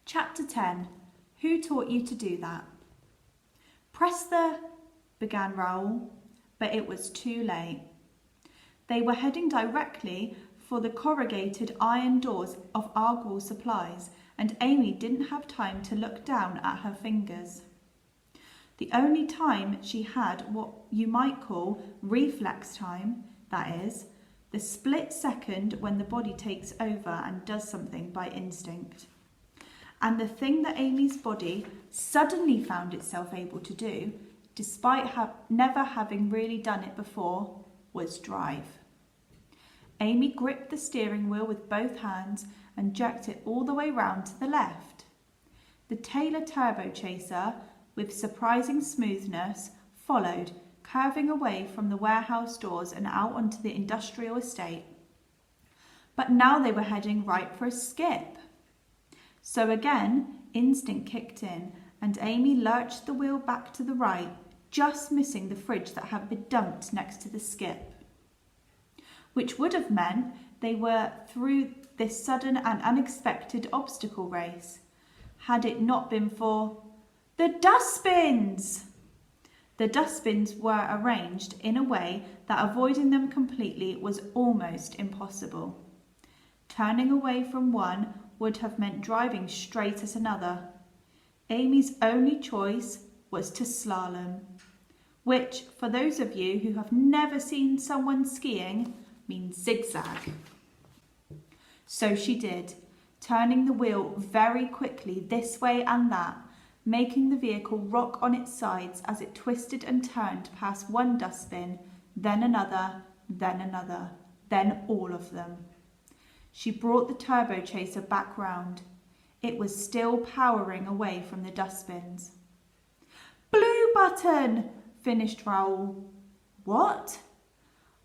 Chapter 10. Who taught you to do that? Press the... began Raoul, but it was too late. They were heading directly for the corrugated iron doors of Argyle Supplies, and Amy didn't have time to look down at her fingers. The only time she had what you might call reflex time, that is, the split second when the body takes over and does something by instinct. And the thing that Amy's body suddenly found itself able to do, despite never having really done it before, was drive. Amy gripped the steering wheel with both hands and jerked it all the way round to the left. The Taylor Turbochaser, with surprising smoothness, followed, curving away from the warehouse doors and out onto the industrial estate. But now they were heading right for a skip. So again, instinct kicked in, and Amy lurched the wheel back to the right, just missing the fridge that had been dumped next to the skip. Which would have meant they were through this sudden and unexpected obstacle race, had it not been for the dustbins. The dustbins were arranged in a way that avoiding them completely was almost impossible. Turning away from one would have meant driving straight at another. Amy's only choice was to slalom, which, for those of you who have never seen someone skiing, means zigzag. So she did, turning the wheel very quickly this way and that, making the vehicle rock on its sides as it twisted and turned past one dustbin, then another, then all of them. She brought the Turbochaser back round. It was still powering away from the dustbins. Blue button, finished Raoul. What?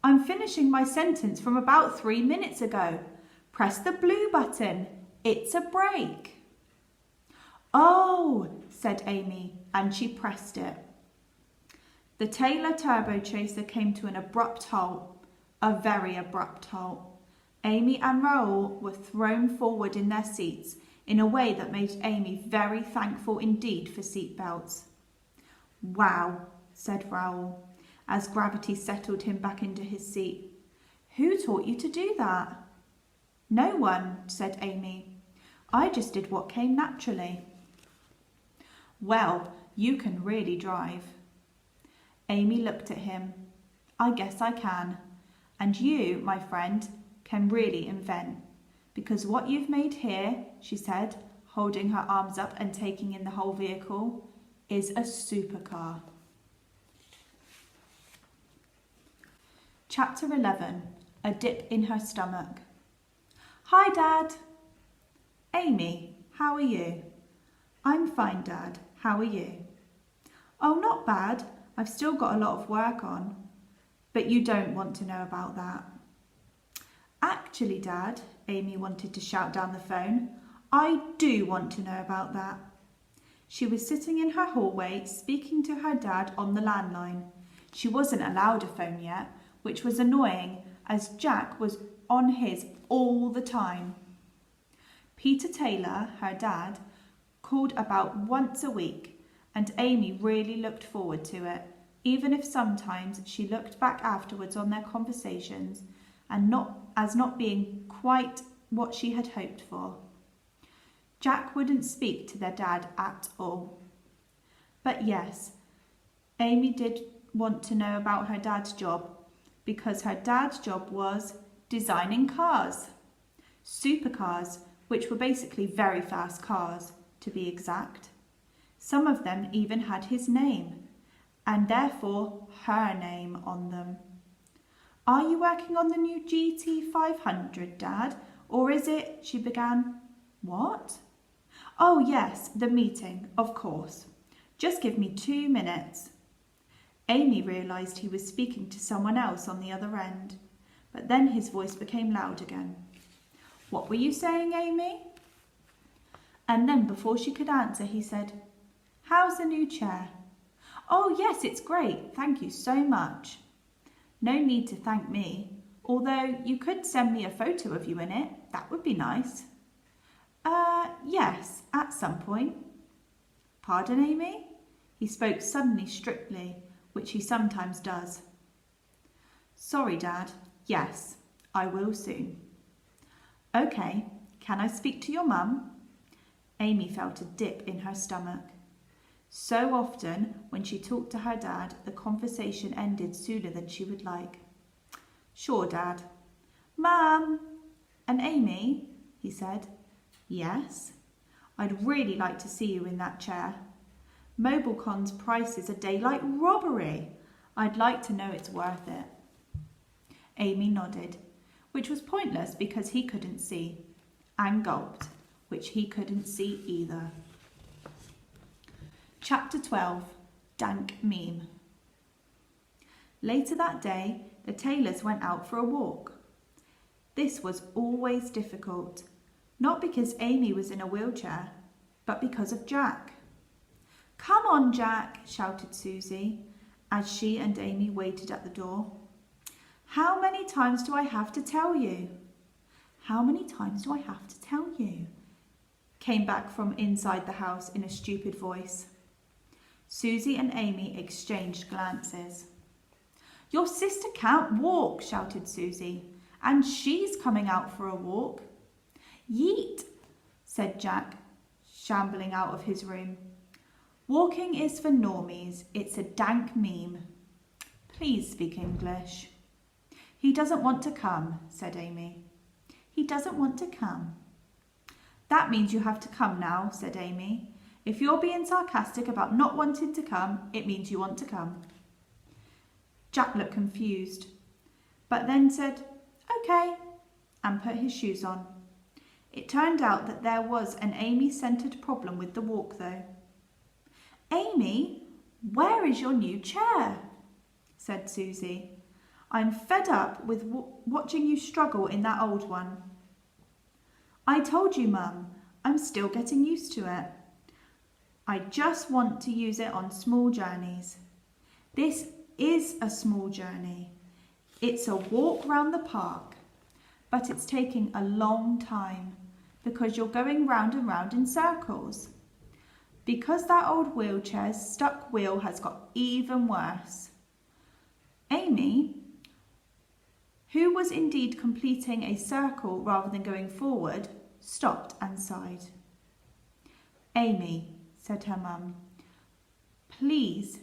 I'm finishing my sentence from about 3 minutes ago. Press the blue button. It's a brake. Oh, said Amy, and she pressed it. The Taylor Turbochaser came to an abrupt halt, a very abrupt halt. Amy and Raoul were thrown forward in their seats in a way that made Amy very thankful indeed for seat belts. Wow, said Raoul, as gravity settled him back into his seat. Who taught you to do that? No one, said Amy. I just did what came naturally. Well, you can really drive. Amy looked at him. I guess I can. And you, my friend, can really invent. Because what you've made here, she said, holding her arms up and taking in the whole vehicle, is a supercar. Chapter 11. A dip in her stomach. Hi, Dad. Amy, how are you? I'm fine, Dad. How are you? Oh, not bad. I've still got a lot of work on. But you don't want to know about that. Actually, Dad, Amy wanted to shout down the phone, I do want to know about that. She was sitting in her hallway speaking to her dad on the landline. She wasn't allowed a phone yet, which was annoying as Jack was on his all the time. Peter Taylor, her dad, called about once a week, and Amy really looked forward to it, even if sometimes she looked back afterwards on their conversations and not being quite what she had hoped for. Jack wouldn't speak to their dad at all. But yes, Amy did want to know about her dad's job, because her dad's job was designing cars. Supercars, which were basically very fast cars, to be exact. Some of them even had his name, and therefore her name on them. Are you working on the new GT500, Dad? Or is it, she began. What? Oh yes, the meeting, of course. Just give me 2 minutes. Amy realised he was speaking to someone else on the other end, but then his voice became loud again. What were you saying, Amy? And then before she could answer, he said, How's the new chair? Oh yes, it's great, thank you so much. No need to thank me, although you could send me a photo of you in it, that would be nice. Yes, at some point. Pardon, Amy? He spoke suddenly strictly, which he sometimes does. Sorry, Dad. Yes, I will soon. OK, can I speak to your mum? Amy felt a dip in her stomach. So often, when she talked to her dad, the conversation ended sooner than she would like. Sure, Dad. Mum! And Amy? He said. Yes? I'd really like to see you in that chair. MobileCon's prices are daylight robbery. I'd like to know it's worth it. Amy nodded, which was pointless because he couldn't see, and gulped, which he couldn't see either. Chapter 12, Dank Meme. Later that day, the Taylors went out for a walk. This was always difficult, not because Amy was in a wheelchair, but because of Jack. Come on, Jack, shouted Susie, as she and Amy waited at the door. How many times do I have to tell you? How many times do I have to tell you? Came back from inside the house in a stupid voice. Susie and Amy exchanged glances. Your sister can't walk, shouted Susie, and she's coming out for a walk. Yeet, said Jack, shambling out of his room. Walking is for normies. It's a dank meme. Please speak English. He doesn't want to come, said Amy. He doesn't want to come. That means you have to come now, said Amy. If you're being sarcastic about not wanting to come, it means you want to come. Jack looked confused, but then said, OK, and put his shoes on. It turned out that there was an Amy-centred problem with the walk, though. Amy, where is your new chair? Said Susie. I'm fed up with watching you struggle in that old one. I told you, Mum, I'm still getting used to it. I just want to use it on small journeys. This is a small journey. It's a walk round the park, but it's taking a long time because you're going round and round in circles. Because that old wheelchair's stuck wheel has got even worse. Amy, who was indeed completing a circle rather than going forward, stopped and sighed. Amy, said her mum, please,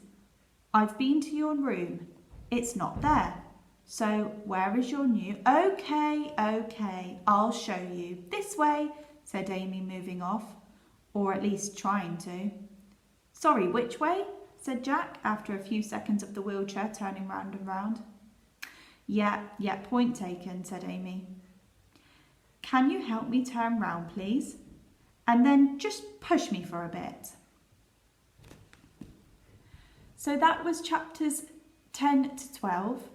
I've been to your room. It's not there. So where is your new... OK, I'll show you. This way, said Amy, moving off, or at least trying to. Sorry, which way? Said Jack, after a few seconds of the wheelchair turning round and round. Yeah, point taken, said Amy. Can you help me turn round, please? And then just push me for a bit. So that was chapters 10 to 12.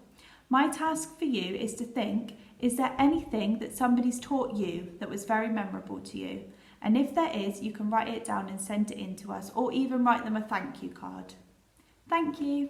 My task for you is to think, is there anything that somebody's taught you that was very memorable to you? And if there is, you can write it down and send it in to us, or even write them a thank you card. Thank you.